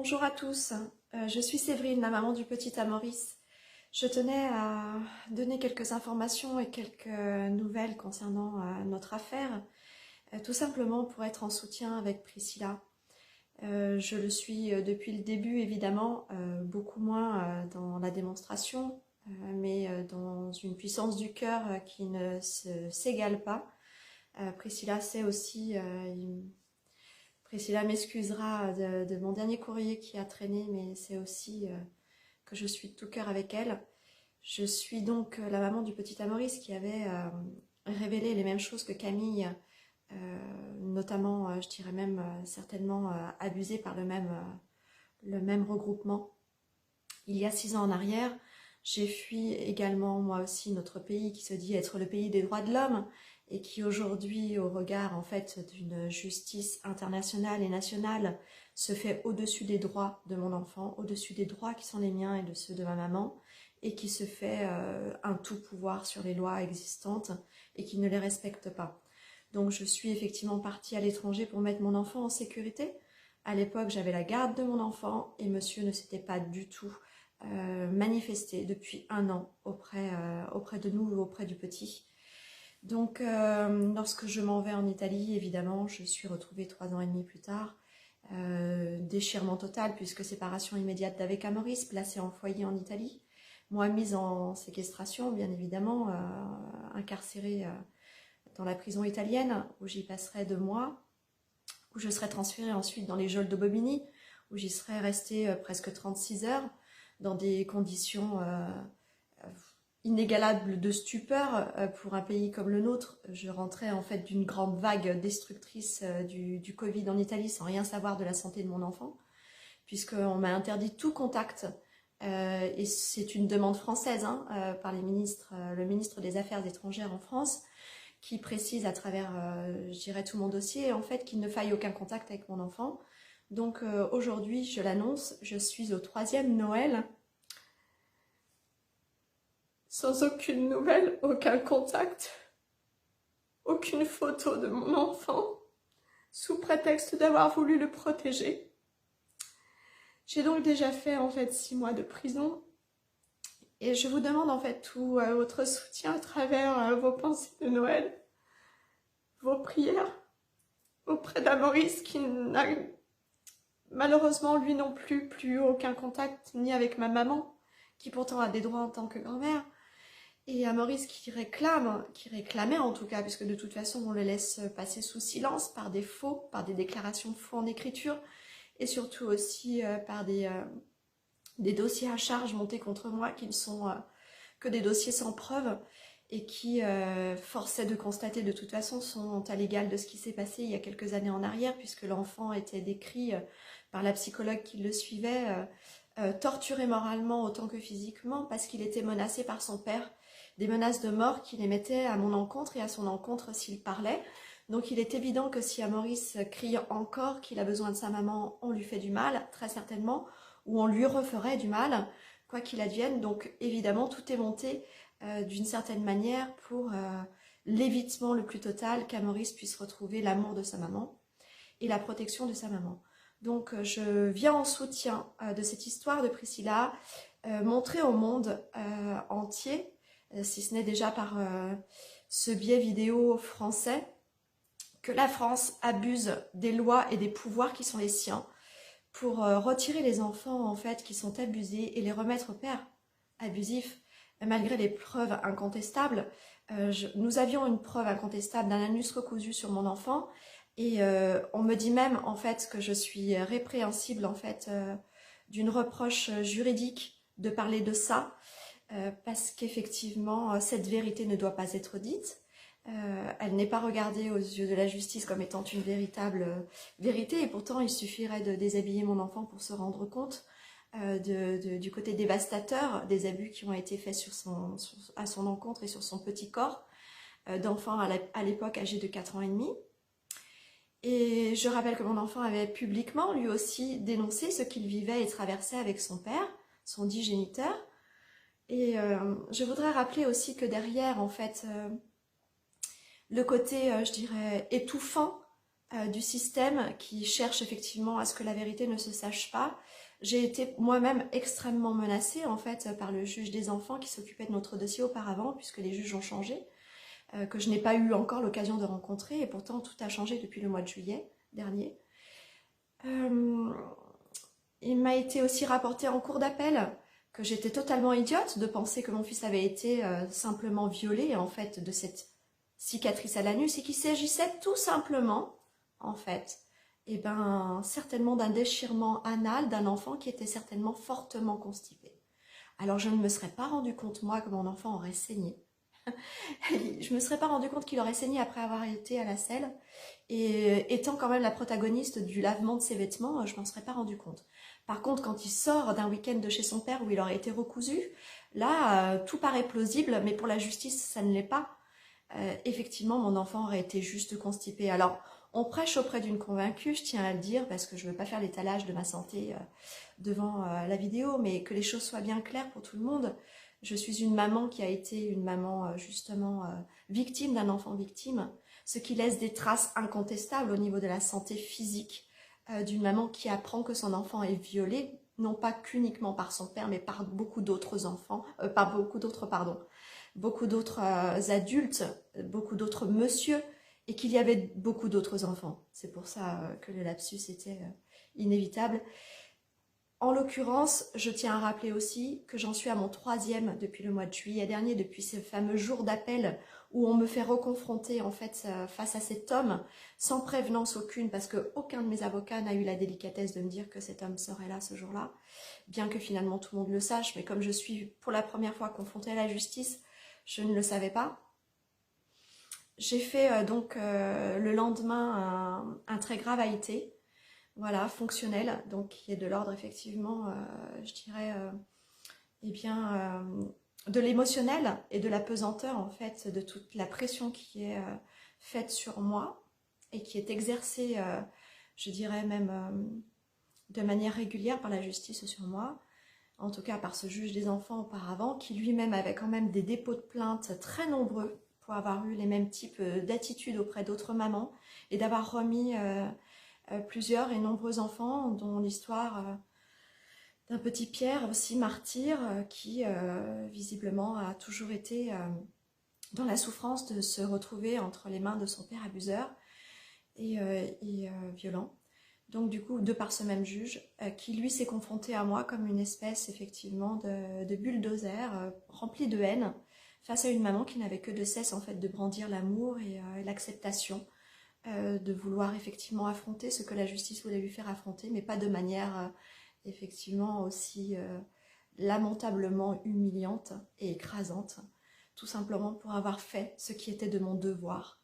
Bonjour à tous, je suis Séverine, la maman du petit Maurice. Je tenais à donner quelques informations et quelques nouvelles concernant notre affaire, tout simplement pour être en soutien avec Priscilla. Je le suis depuis le début évidemment, beaucoup moins dans la démonstration, mais dans une puissance du cœur qui ne s'égale pas. Priscilla sait aussi... Priscilla m'excusera de mon dernier courrier qui a traîné, mais c'est aussi que je suis de tout cœur avec elle. Je suis donc la maman du petit Maurice qui avait révélé les mêmes choses que Camille, notamment, je dirais même certainement abusée par le même regroupement. Il y a 6 ans en arrière, j'ai fui également moi aussi notre pays qui se dit être le pays des droits de l'homme et qui aujourd'hui, au regard en fait d'une justice internationale et nationale, se fait au-dessus des droits de mon enfant, au-dessus des droits qui sont les miens et de ceux de ma maman, et qui se fait un tout pouvoir sur les lois existantes et qui ne les respecte pas. Donc je suis effectivement partie à l'étranger pour mettre mon enfant en sécurité. À l'époque, j'avais la garde de mon enfant et monsieur ne s'était pas du tout manifesté depuis 1 an auprès de nous, auprès du petit. Donc, lorsque je m'en vais en Italie, évidemment, je suis retrouvée 3 ans et demi plus tard. Déchirement total, puisque séparation immédiate d'avec Maurice, placé en foyer en Italie. Moi, mise en séquestration, bien évidemment, incarcérée dans la prison italienne, où j'y passerai 2 mois, où je serai transférée ensuite dans les geôles de Bobigny, où j'y serai restée presque 36 heures, dans des conditions inégalables de stupeur pour un pays comme le nôtre. Je rentrais en fait d'une grande vague destructrice du Covid en Italie sans rien savoir de la santé de mon enfant, puisqu'on m'a interdit tout contact, et c'est une demande française par le ministre des Affaires étrangères en France, qui précise à travers, je dirais, tout mon dossier, en fait, qu'il ne faille aucun contact avec mon enfant. Donc aujourd'hui, je l'annonce, je suis au 3e Noël, sans aucune nouvelle, aucun contact, aucune photo de mon enfant, sous prétexte d'avoir voulu le protéger. J'ai donc déjà fait en fait 6 mois de prison, et je vous demande en fait tout votre soutien à travers vos pensées de Noël, vos prières auprès d'Maurice qui n'a malheureusement lui non plus aucun contact ni avec ma maman, qui pourtant a des droits en tant que grand-mère, et Maurice qui réclamait en tout cas, puisque de toute façon on le laisse passer sous silence par des faux, par des déclarations de faux en écriture, et surtout aussi par des dossiers à charge montés contre moi qui ne sont que des dossiers sans preuve, et qui, force est de constater de toute façon, sont à l'égal de ce qui s'est passé il y a quelques années en arrière, puisque l'enfant était décrit par la psychologue qui le suivait, torturé moralement autant que physiquement, parce qu'il était menacé par son père, des menaces de mort qu'il émettait à mon encontre et à son encontre s'il parlait. Donc il est évident que si Maurice crie encore qu'il a besoin de sa maman, on lui fait du mal, très certainement, ou on lui referait du mal, quoi qu'il advienne. Donc évidemment, tout est monté d'une certaine manière pour l'évitement le plus total qu'Maurice puisse retrouver l'amour de sa maman et la protection de sa maman. Donc je viens en soutien de cette histoire de Priscilla, montrer au monde entier, si ce n'est déjà par ce biais vidéo français, que la France abuse des lois et des pouvoirs qui sont les siens pour retirer les enfants en fait qui sont abusés et les remettre au père abusif, malgré les preuves incontestables. Nous avions une preuve incontestable d'un anus recousu sur mon enfant, et on me dit même en fait que je suis répréhensible en fait d'une reproche juridique de parler de ça, parce qu'effectivement cette vérité ne doit pas être dite. Elle n'est pas regardée aux yeux de la justice comme étant une véritable vérité, et pourtant il suffirait de déshabiller mon enfant pour se rendre compte du côté dévastateur des abus qui ont été faits à son encontre et sur son petit corps d'enfant à l'époque âgé de 4 ans et demi. Et je rappelle que mon enfant avait publiquement lui aussi dénoncé ce qu'il vivait et traversait avec son père, son dit géniteur. Et je voudrais rappeler aussi que derrière, en fait, le côté, je dirais, étouffant du système qui cherche effectivement à ce que la vérité ne se sache pas. J'ai été moi-même extrêmement menacée en fait par le juge des enfants qui s'occupait de notre dossier auparavant, puisque les juges ont changé, que je n'ai pas eu encore l'occasion de rencontrer, et pourtant tout a changé depuis le mois de juillet dernier. Il m'a été aussi rapporté en cour d'appel que j'étais totalement idiote de penser que mon fils avait été simplement violé en fait de cette cicatrice à l'anus, et qu'il s'agissait tout simplement en fait certainement d'un déchirement anal d'un enfant qui était certainement fortement constipé. Alors je ne me serais pas rendu compte moi que mon enfant aurait saigné. Je me serais pas rendu compte qu'il aurait saigné après avoir été à la selle, et étant quand même la protagoniste du lavement de ses vêtements, je m'en serais pas rendu compte. Par contre, quand il sort d'un week-end de chez son père où il aurait été recousu, là, tout paraît plausible, mais pour la justice, ça ne l'est pas. Effectivement, mon enfant aurait été juste constipé. Alors, on prêche auprès d'une convaincue, je tiens à le dire, parce que je ne veux pas faire l'étalage de ma santé devant la vidéo, mais que les choses soient bien claires pour tout le monde. Je suis une maman qui a été une maman justement victime d'un enfant victime, ce qui laisse des traces incontestables au niveau de la santé physique d'une maman qui apprend que son enfant est violé, non pas qu'uniquement par son père, mais par beaucoup d'autres enfants, beaucoup d'autres adultes, beaucoup d'autres messieurs, et qu'il y avait beaucoup d'autres enfants. C'est pour ça que le lapsus était inévitable. En l'occurrence, je tiens à rappeler aussi que j'en suis à mon 3e depuis le mois de juillet dernier, depuis ces fameux jours d'appel où on me fait reconfronter en fait face à cet homme sans prévenance aucune, parce que aucun de mes avocats n'a eu la délicatesse de me dire que cet homme serait là ce jour-là, bien que finalement tout le monde le sache, mais comme je suis pour la première fois confrontée à la justice, je ne le savais pas. J'ai fait le lendemain un très grave AIT, voilà, fonctionnel, donc qui est de l'ordre effectivement, je dirais, de l'émotionnel et de la pesanteur en fait, de toute la pression qui est faite sur moi et qui est exercée, je dirais même de manière régulière par la justice sur moi, en tout cas par ce juge des enfants auparavant, qui lui-même avait quand même des dépôts de plainte très nombreux pour avoir eu les mêmes types d'attitudes auprès d'autres mamans et d'avoir remis plusieurs et nombreux enfants, dont l'histoire d'un petit Pierre aussi martyr qui visiblement a toujours été dans la souffrance de se retrouver entre les mains de son père abuseur et violent. Donc du coup, de par ce même juge, qui lui s'est confronté à moi comme une espèce effectivement de bulldozer rempli de haine face à une maman qui n'avait que de cesse en fait de brandir l'amour et l'acceptation, de vouloir effectivement affronter ce que la justice voulait lui faire affronter, mais pas de manière effectivement aussi lamentablement humiliante et écrasante, tout simplement pour avoir fait ce qui était de mon devoir.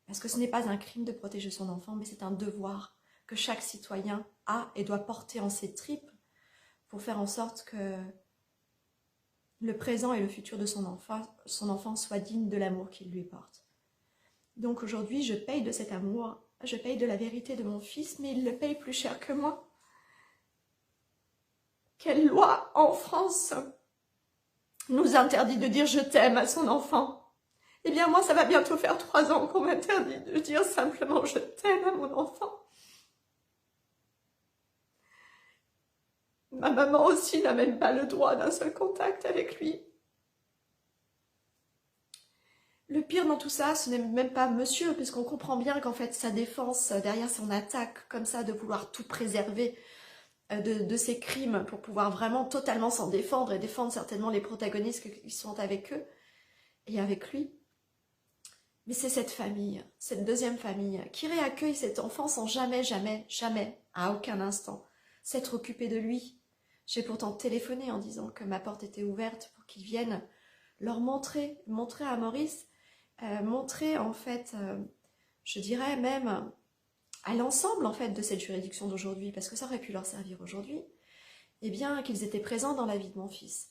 Parce que ce n'est pas un crime de protéger son enfant, mais c'est un devoir que chaque citoyen a et doit porter en ses tripes pour faire en sorte que le présent et le futur de son enfant soient dignes de l'amour qu'il lui porte. Donc aujourd'hui, je paye de cet amour, je paye de la vérité de mon fils, mais il le paye plus cher que moi. Quelle loi en France nous interdit de dire « je t'aime » à son enfant? Eh bien moi, ça va bientôt faire 3 ans qu'on m'interdit de dire simplement « je t'aime » à mon enfant. Ma maman aussi n'a même pas le droit d'un seul contact avec lui. Le pire dans tout ça, ce n'est même pas monsieur, puisqu'on comprend bien qu'en fait sa défense, derrière son attaque comme ça, de vouloir tout préserver de ses crimes pour pouvoir vraiment totalement s'en défendre et défendre certainement les protagonistes qui sont avec eux et avec lui. Mais c'est cette famille, cette deuxième famille, qui réaccueille cet enfant sans jamais, jamais, jamais, à aucun instant, s'être occupé de lui. J'ai pourtant téléphoné en disant que ma porte était ouverte pour qu'ils viennent leur montrer à Maurice, montrer en fait, je dirais même à l'ensemble en fait de cette juridiction d'aujourd'hui, parce que ça aurait pu leur servir aujourd'hui, eh bien qu'ils étaient présents dans la vie de mon fils.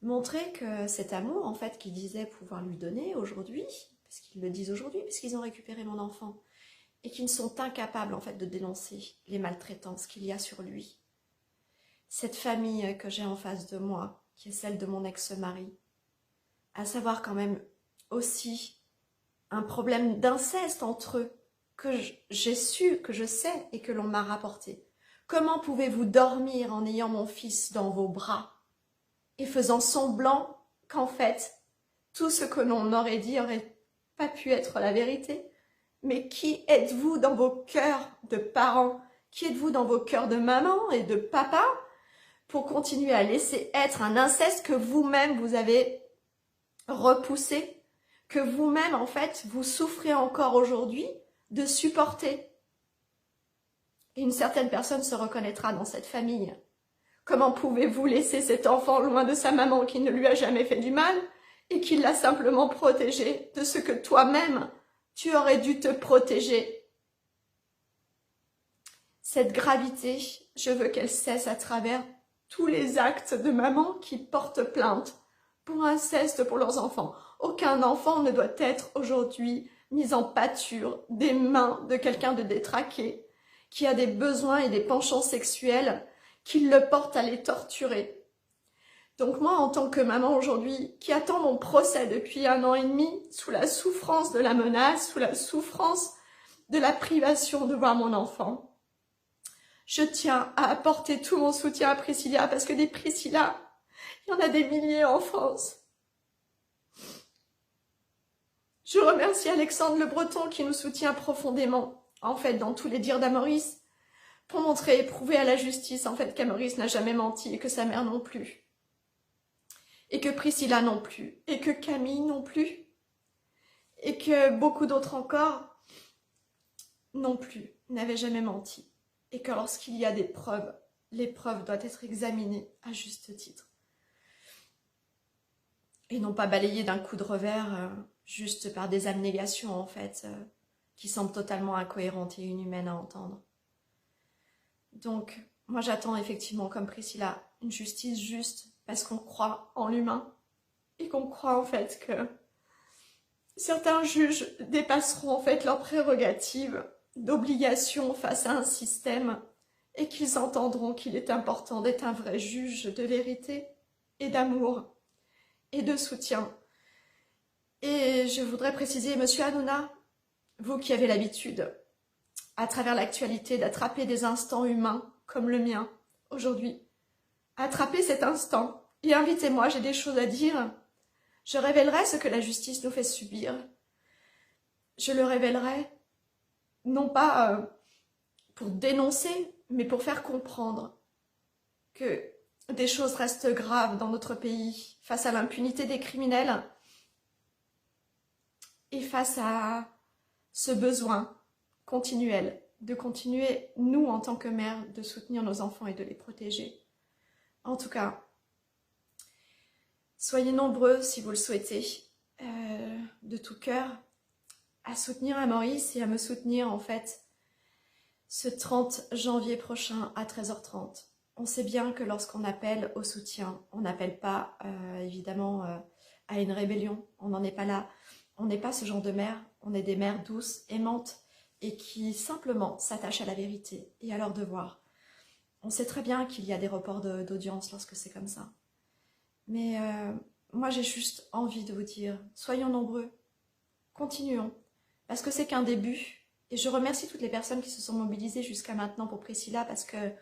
Montrer que cet amour en fait qu'ils disaient pouvoir lui donner aujourd'hui, parce qu'ils le disent aujourd'hui, puisqu'ils ont récupéré mon enfant, et qu'ils sont incapables en fait de dénoncer les maltraitances qu'il y a sur lui. Cette famille que j'ai en face de moi, qui est celle de mon ex-mari, à savoir quand même aussi un problème d'inceste entre eux, que j'ai su, que je sais et que l'on m'a rapporté. Comment pouvez-vous dormir en ayant mon fils dans vos bras et faisant semblant qu'en fait, tout ce que l'on aurait dit aurait pas pu être la vérité? Mais qui êtes-vous dans vos cœurs de parents? Qui êtes-vous dans vos cœurs de maman et de papa pour continuer à laisser être un inceste que vous-même vous avez repoussé, que vous-même en fait vous souffrez encore aujourd'hui de supporter? Et une certaine personne se reconnaîtra dans cette famille. Comment pouvez-vous laisser cet enfant loin de sa maman qui ne lui a jamais fait du mal et qui l'a simplement protégé de ce que toi-même tu aurais dû te protéger? Cette gravité, je veux qu'elle cesse à travers tous les actes de maman qui portent plainte pour inceste pour leurs enfants. Aucun enfant ne doit être aujourd'hui mis en pâture des mains de quelqu'un de détraqué, qui a des besoins et des penchants sexuels qui le portent à les torturer. Donc moi, en tant que maman aujourd'hui, qui attend mon procès depuis 1 an et demi, sous la souffrance de la menace, sous la souffrance de la privation de voir mon enfant, je tiens à apporter tout mon soutien à Priscilla, parce que des Priscilla, il y en a des milliers en France. Je remercie Alexandre Le Breton qui nous soutient profondément, en fait, dans tous les dires d'Amaurice, pour montrer et prouver à la justice, en fait, qu'Amaurice n'a jamais menti et que sa mère non plus. Et que Priscilla non plus. Et que Camille non plus. Et que beaucoup d'autres encore non plus n'avaient jamais menti. Et que lorsqu'il y a des preuves, les preuves doivent être examinées à juste titre. Et non pas balayées d'un coup de revers, juste par des abnégations, en fait, qui semblent totalement incohérentes et inhumaines à entendre. Donc, moi j'attends effectivement, comme Priscilla, une justice juste, parce qu'on croit en l'humain, et qu'on croit en fait que certains juges dépasseront en fait leurs prérogatives d'obligation face à un système, et qu'ils entendront qu'il est important d'être un vrai juge de vérité, et d'amour, et de soutien. Et je voudrais préciser, Monsieur Hanouna, vous qui avez l'habitude, à travers l'actualité, d'attraper des instants humains comme le mien, aujourd'hui, attrapez cet instant et invitez-moi, j'ai des choses à dire. Je révélerai ce que la justice nous fait subir. Je le révélerai, non pas pour dénoncer, mais pour faire comprendre que des choses restent graves dans notre pays face à l'impunité des criminels et face à ce besoin continuel de continuer, nous en tant que mères, de soutenir nos enfants et de les protéger. En tout cas, soyez nombreux si vous le souhaitez, de tout cœur, à soutenir Amaurice et à me soutenir en fait ce 30 janvier prochain à 13h30. On sait bien que lorsqu'on appelle au soutien, on n'appelle pas évidemment à une rébellion, on n'en est pas là. On n'est pas ce genre de mère, on est des mères douces, aimantes et qui simplement s'attachent à la vérité et à leur devoir. On sait très bien qu'il y a des reports d'audience lorsque c'est comme ça. Mais moi j'ai juste envie de vous dire, soyons nombreux, continuons, parce que c'est qu'un début. Et je remercie toutes les personnes qui se sont mobilisées jusqu'à maintenant pour Priscilla, parce que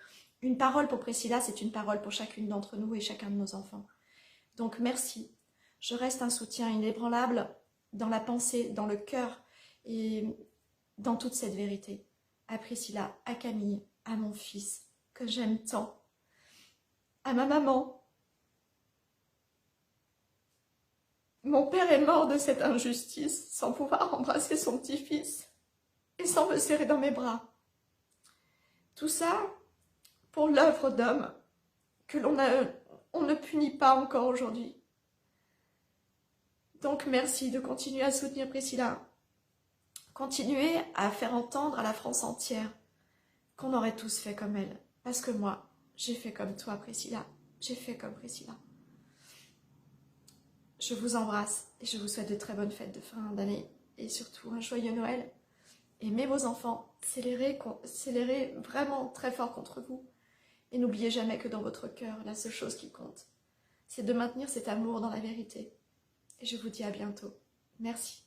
une parole pour Priscilla, c'est une parole pour chacune d'entre nous et chacun de nos enfants. Donc merci, je reste un soutien inébranlable dans la pensée, dans le cœur et dans toute cette vérité. À Priscilla, à Camille, à mon fils, que j'aime tant, à ma maman. Mon père est mort de cette injustice, sans pouvoir embrasser son petit-fils et sans me serrer dans mes bras. Tout ça pour l'œuvre d'homme que on ne punit pas encore aujourd'hui. Donc merci de continuer à soutenir Priscilla. Continuez à faire entendre à la France entière qu'on aurait tous fait comme elle. Parce que moi, j'ai fait comme toi, Priscilla. J'ai fait comme Priscilla. Je vous embrasse et je vous souhaite de très bonnes fêtes de fin d'année. Et surtout un joyeux Noël. Aimez vos enfants. Scélérez vraiment très fort contre vous. Et n'oubliez jamais que dans votre cœur, la seule chose qui compte, c'est de maintenir cet amour dans la vérité. Et je vous dis à bientôt. Merci.